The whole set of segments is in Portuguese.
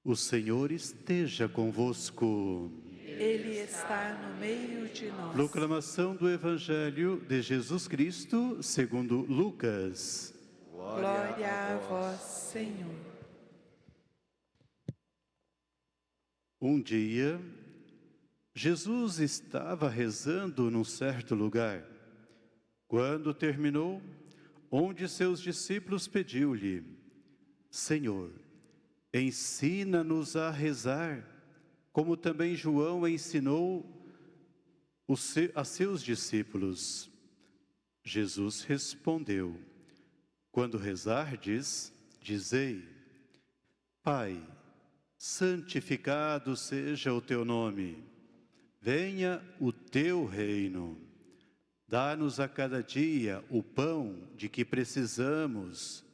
O Senhor esteja convosco. Ele está no meio de nós. Proclamação do Evangelho de Jesus Cristo segundo Lucas. Glória a vós, Senhor. Um dia, Jesus estava rezando num certo lugar. Quando terminou, um de seus discípulos pediu-lhe: Senhor, ensina-nos a rezar, como também João ensinou a seus discípulos. Jesus respondeu: Quando rezardes, dizei: Pai, santificado seja o teu nome. Venha o teu reino. Dá-nos a cada dia o pão de que precisamos.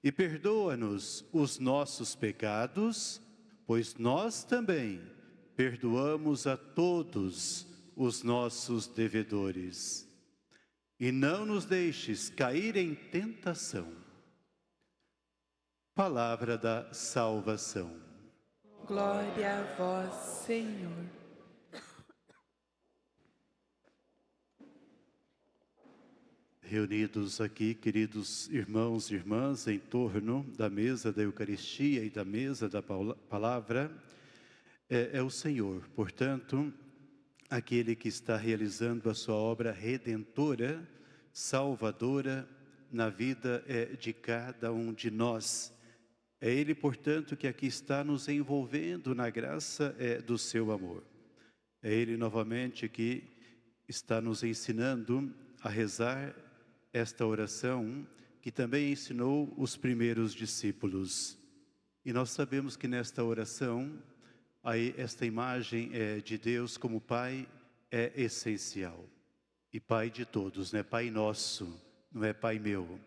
E perdoa-nos os nossos pecados, pois nós também perdoamos a todos os nossos devedores. E não nos deixes cair em tentação. Palavra da salvação. Glória a vós, Senhor. Reunidos aqui, queridos irmãos e irmãs, em torno da mesa da Eucaristia e da mesa da palavra, é o Senhor, portanto, aquele que está realizando a sua obra redentora, salvadora, na vida de cada um de nós. É Ele, portanto, que aqui está nos envolvendo na graça do seu amor. É Ele, novamente, que está nos ensinando a rezar esta oração que também ensinou os primeiros discípulos. E nós sabemos que nesta oração, aí esta imagem de Deus como Pai é essencial. E Pai de todos, não é Pai nosso, não é Pai meu.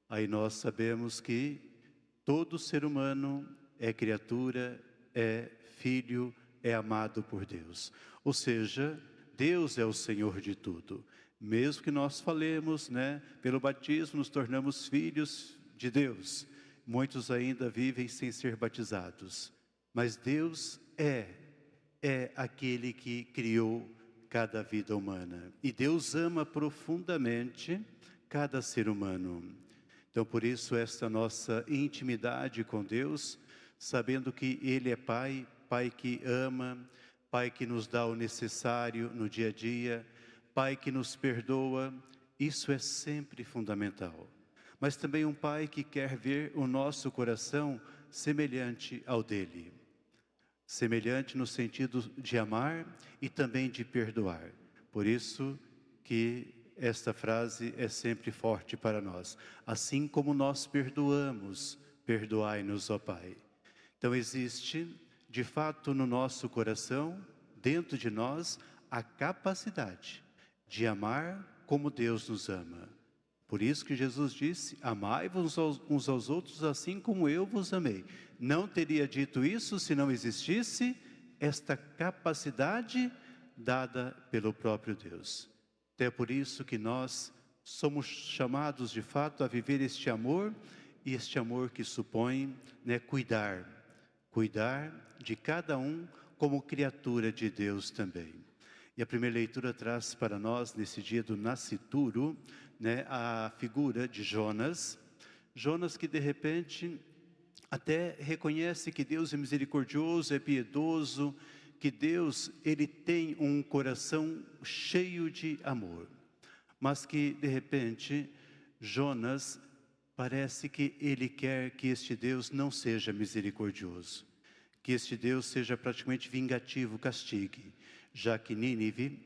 Aí nós sabemos que todo ser humano é criatura, é filho, é amado por Deus. Ou seja, Deus é o Senhor de tudo. Mesmo que nós falemos, pelo batismo nos tornamos filhos de Deus. Muitos ainda vivem sem ser batizados. Mas Deus é aquele que criou cada vida humana. E Deus ama profundamente cada ser humano. Então, por isso, esta nossa intimidade com Deus, sabendo que Ele é Pai, Pai que ama, Pai que nos dá o necessário no dia a dia, Pai que nos perdoa, isso é sempre fundamental. Mas também um Pai que quer ver o nosso coração semelhante ao dele. Semelhante no sentido de amar e também de perdoar. Por isso que esta frase é sempre forte para nós. Assim como nós perdoamos, perdoai-nos, ó Pai. Então existe, de fato, no nosso coração, dentro de nós, a capacidade de amar como Deus nos ama. Por isso que Jesus disse: amai-vos uns aos outros assim como eu vos amei. Não teria dito isso se não existisse esta capacidade dada pelo próprio Deus. Então é por isso que nós somos chamados de fato a viver este amor, e este amor que supõe cuidar de cada um como criatura de Deus também. E a primeira leitura traz para nós, nesse dia do nascituro, a figura de Jonas. Jonas que de repente até reconhece que Deus é misericordioso, é piedoso, que Deus ele tem um coração cheio de amor. Mas que de repente Jonas parece que ele quer que este Deus não seja misericordioso. Que este Deus seja praticamente vingativo, castigue, já que Nínive,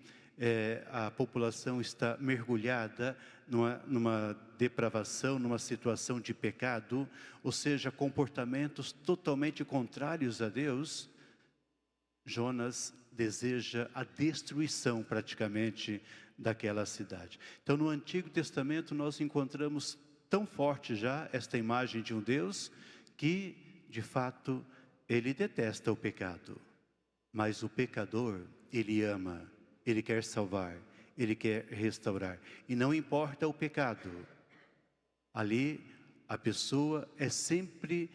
a população está mergulhada numa depravação, numa situação de pecado, ou seja, comportamentos totalmente contrários a Deus. Jonas deseja a destruição praticamente daquela cidade. Então no Antigo Testamento nós encontramos tão forte já esta imagem de um Deus que de fato Ele detesta o pecado, mas o pecador, Ele ama, Ele quer salvar, Ele quer restaurar. E não importa o pecado, ali A pessoa é sempre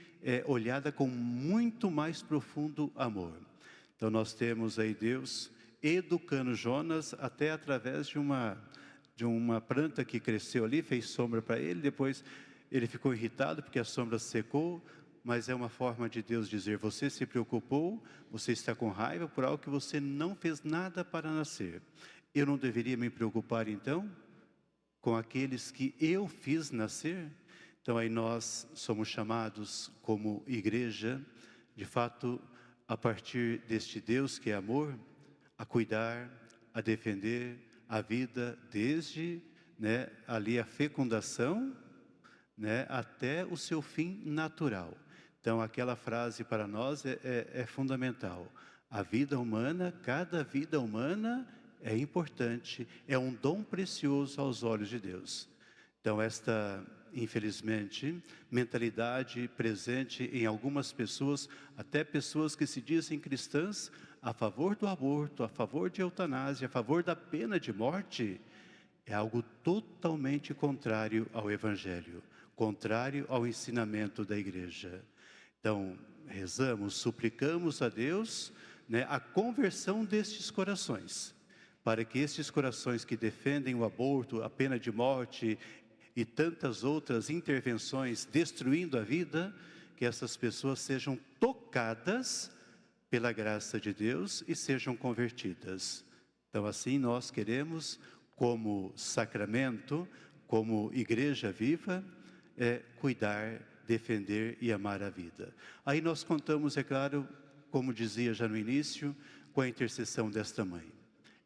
olhada com muito mais profundo amor. Então nós temos aí Deus educando Jonas até através de uma planta que cresceu ali, fez sombra para ele, depois ele ficou irritado porque a sombra secou, mas é uma forma de Deus dizer: você se preocupou, você está com raiva por algo que você não fez nada para nascer. Eu não deveria me preocupar então com aqueles que eu fiz nascer? Então aí nós somos chamados como igreja, de fato, a partir deste Deus que é amor, a cuidar, a defender a vida desde ali a fecundação, até o seu fim natural. Então aquela frase para nós é fundamental. A vida humana, cada vida humana é importante, é um dom precioso aos olhos de Deus. Então esta, infelizmente, mentalidade presente em algumas pessoas, até pessoas que se dizem cristãs, a favor do aborto, a favor de eutanásia, a favor da pena de morte, é algo totalmente contrário ao Evangelho, contrário ao ensinamento da igreja. Então, rezamos, suplicamos a Deus, a conversão destes corações, para que estes corações que defendem o aborto, a pena de morte e tantas outras intervenções destruindo a vida, que essas pessoas sejam tocadas pela graça de Deus e sejam convertidas. Então assim nós queremos, como sacramento, como igreja viva, cuidar, defender e amar a vida. Aí nós contamos, é claro, como dizia já no início, com a intercessão desta mãe.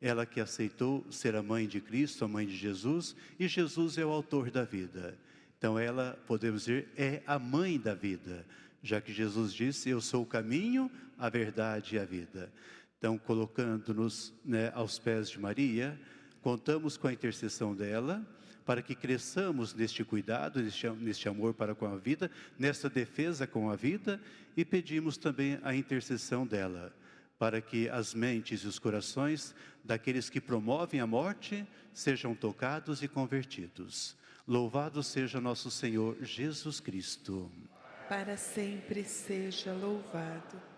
Ela que aceitou ser a mãe de Cristo, a mãe de Jesus, e Jesus é o autor da vida. Então ela, podemos dizer, é a mãe da vida, já que Jesus disse: eu sou o caminho, a verdade e a vida. Então, colocando-nos aos pés de Maria, contamos com a intercessão dela, para que cresçamos neste cuidado, neste amor para com a vida, nesta defesa com a vida, e pedimos também a intercessão dela, para que as mentes e os corações daqueles que promovem a morte sejam tocados e convertidos. Louvado seja nosso Senhor Jesus Cristo. Para sempre seja louvado.